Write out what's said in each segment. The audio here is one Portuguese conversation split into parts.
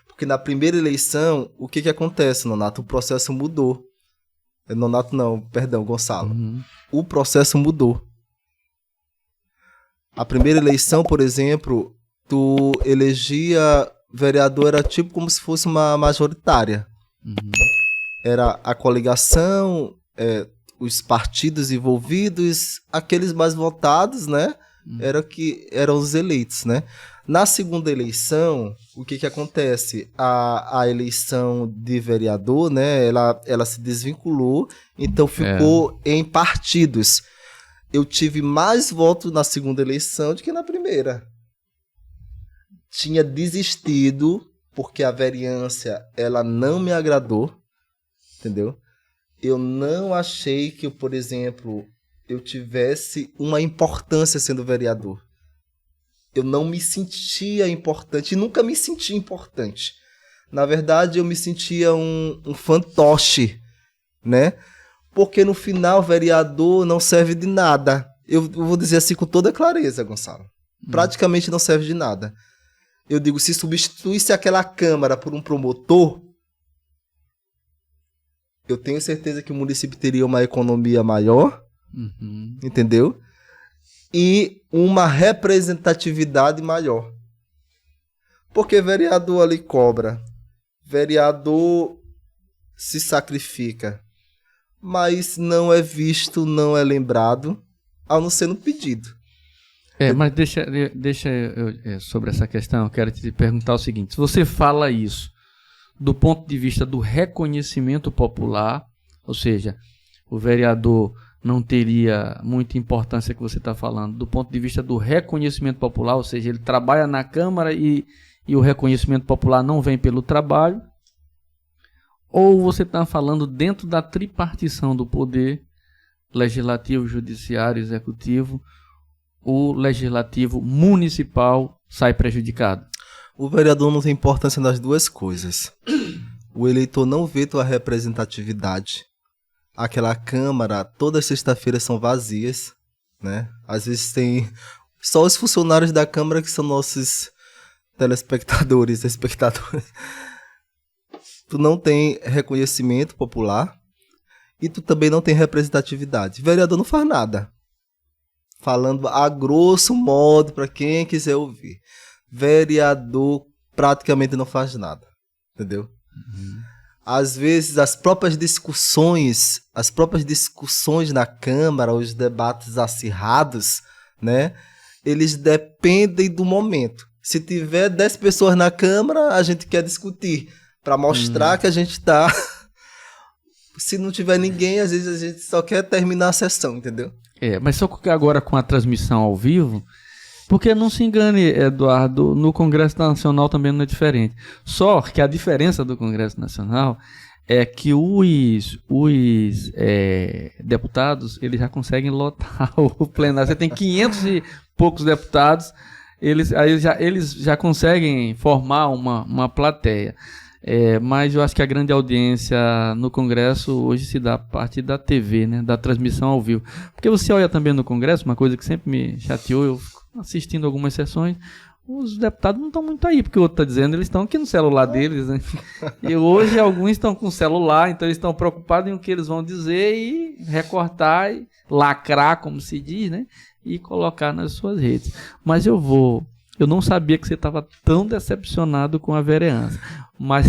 Porque na primeira eleição, o que acontece, Nonato? O processo mudou. Nonato não, perdão, Gonçalo. O processo mudou. A primeira eleição, por exemplo, tu elegia vereador, era tipo como se fosse uma majoritária. Era a coligação, os partidos envolvidos, aqueles mais votados, né? Eram os eleitos, né? Na segunda eleição, o que acontece? A eleição de vereador, né? Ela se desvinculou, então ficou em partidos. Eu tive mais votos na segunda eleição do que na primeira. Tinha desistido, porque a vereança, ela não me agradou, entendeu? Eu não achei que, por exemplo, eu tivesse uma importância sendo vereador. Eu não me sentia importante, e nunca me senti importante. Na verdade, eu me sentia um fantoche, né? Porque no final, vereador não serve de nada. Eu vou dizer assim com toda clareza, Gonçalo. Praticamente não serve de nada. Eu digo, se substituísse aquela Câmara por um promotor, eu tenho certeza que o município teria uma economia maior, entendeu? E uma representatividade maior. Porque vereador ali cobra, vereador se sacrifica, mas não é visto, não é lembrado, a não ser no pedido. Mas deixa eu, sobre essa questão, eu quero te perguntar o seguinte: se você fala isso do ponto de vista do reconhecimento popular, ou seja, o vereador não teria muita importância que você está falando, do ponto de vista do reconhecimento popular, ou seja, ele trabalha na Câmara e o reconhecimento popular não vem pelo trabalho, ou você está falando dentro da tripartição do poder legislativo, judiciário, executivo, o legislativo municipal sai prejudicado? O vereador não tem importância nas duas coisas. O eleitor não vê tua representatividade. Aquela Câmara, todas as sextas-feiras são vazias, né? Às vezes tem só os funcionários da Câmara que são nossos telespectadores, espectadores. Tu não tem reconhecimento popular e tu também não tem representatividade. O vereador não faz nada. Falando a grosso modo para quem quiser ouvir. Vereador praticamente não faz nada, entendeu? Às vezes as próprias discussões na Câmara, os debates acirrados, né? Eles dependem do momento. Se tiver 10 pessoas na Câmara, a gente quer discutir para mostrar que a gente está. Se não tiver ninguém, às vezes a gente só quer terminar a sessão, entendeu? Mas só que agora com a transmissão ao vivo, porque não se engane, Eduardo, no Congresso Nacional também não é diferente. Só que a diferença do Congresso Nacional é que os deputados, eles já conseguem lotar o plenário. Você tem 500 e poucos deputados, eles já conseguem formar uma plateia. Mas eu acho que a grande audiência no Congresso hoje se dá a partir da TV, né, da transmissão ao vivo. Porque você olha também no Congresso, uma coisa que sempre me chateou, eu fico assistindo algumas sessões, os deputados não estão muito aí, porque o outro está dizendo, eles estão aqui no celular deles, né? E hoje alguns estão com o celular, então eles estão preocupados em o que eles vão dizer e recortar, e lacrar, como se diz, né? E colocar nas suas redes. Mas eu não sabia que você estava tão decepcionado com a vereança. Mas,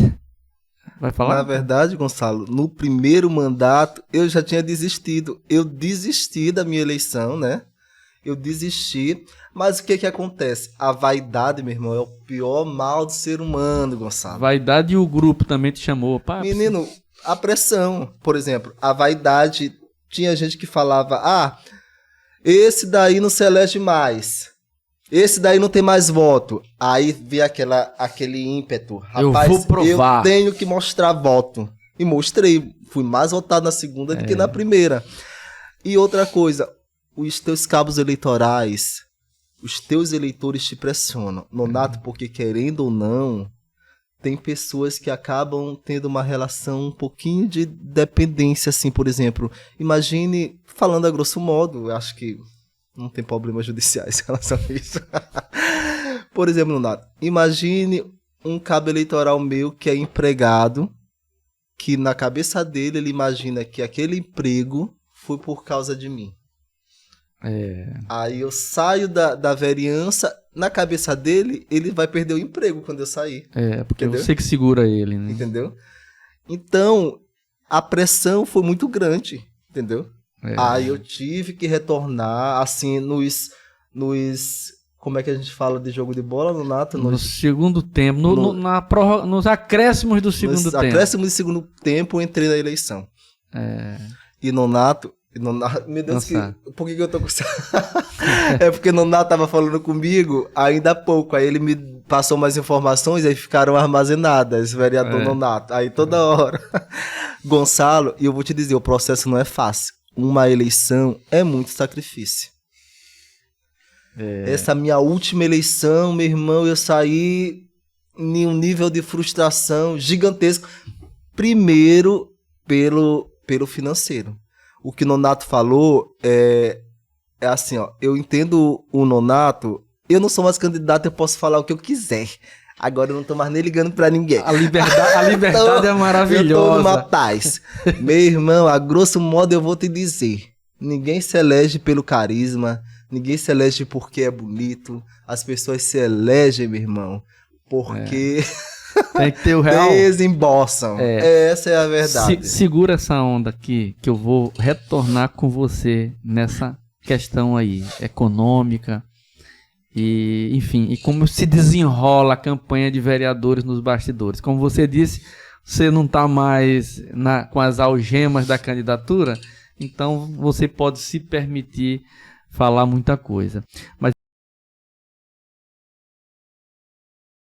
vai falar? Na verdade, Gonçalo, no primeiro mandato, eu já tinha desistido. Eu desisti da minha eleição, né? Eu desisti. Mas o que acontece? A vaidade, meu irmão, é o pior mal do ser humano, Gonçalo. Vaidade, e o grupo também te chamou, pá. Menino, a pressão, por exemplo, a vaidade, tinha gente que falava, esse daí não se elege mais. Esse daí não tem mais voto. Aí vi aquele ímpeto. Rapaz, eu vou provar. Eu tenho que mostrar voto. E mostrei. Fui mais votado na segunda do que na primeira. E outra coisa, os teus cabos eleitorais, os teus eleitores te pressionam. Nonato, porque querendo ou não, tem pessoas que acabam tendo uma relação um pouquinho de dependência, assim, por exemplo. Imagine, falando a grosso modo, eu acho que não tem problemas judiciais em relação a isso. Por exemplo, Nonato, imagine um cabo eleitoral meu que é empregado, que na cabeça dele ele imagina que aquele emprego foi por causa de mim. Aí eu saio da vereança, na cabeça dele, ele vai perder o emprego quando eu sair. Porque entendeu? Você que segura ele, né? Entendeu? Então, a pressão foi muito grande, entendeu? Aí eu tive que retornar, assim, nos como é que a gente fala de jogo de bola, Nonato? No segundo tempo, nos acréscimos do segundo tempo. Nos acréscimos do segundo tempo, eu entrei na eleição. E Nonato, meu Deus, por que eu tô com... É porque Nonato tava falando comigo ainda há pouco, aí ele me passou mais informações, aí ficaram armazenadas, vereador Nonato. Aí toda hora, Gonçalo, e eu vou te dizer, o processo não é fácil. Uma eleição é muito sacrifício. Essa minha última eleição, meu irmão, eu saí em um nível de frustração gigantesco. Primeiro, pelo financeiro. O que Nonato falou é assim, ó. Eu entendo o Nonato. Eu não sou mais candidato, eu posso falar o que eu quiser. Agora eu não tô mais nem ligando pra ninguém. A liberdade é maravilhosa. Eu tô numa paz. Meu irmão, a grosso modo eu vou te dizer. Ninguém se elege pelo carisma. Ninguém se elege porque é bonito. As pessoas se elegem, meu irmão, porque... Tem que ter o real. Desembolsam. Essa é a verdade. Segura essa onda aqui, que eu vou retornar com você nessa questão aí, econômica. E, enfim, e como se desenrola a campanha de vereadores nos bastidores. Como você disse, você não está mais com as algemas da candidatura, então você pode se permitir falar muita coisa. Mas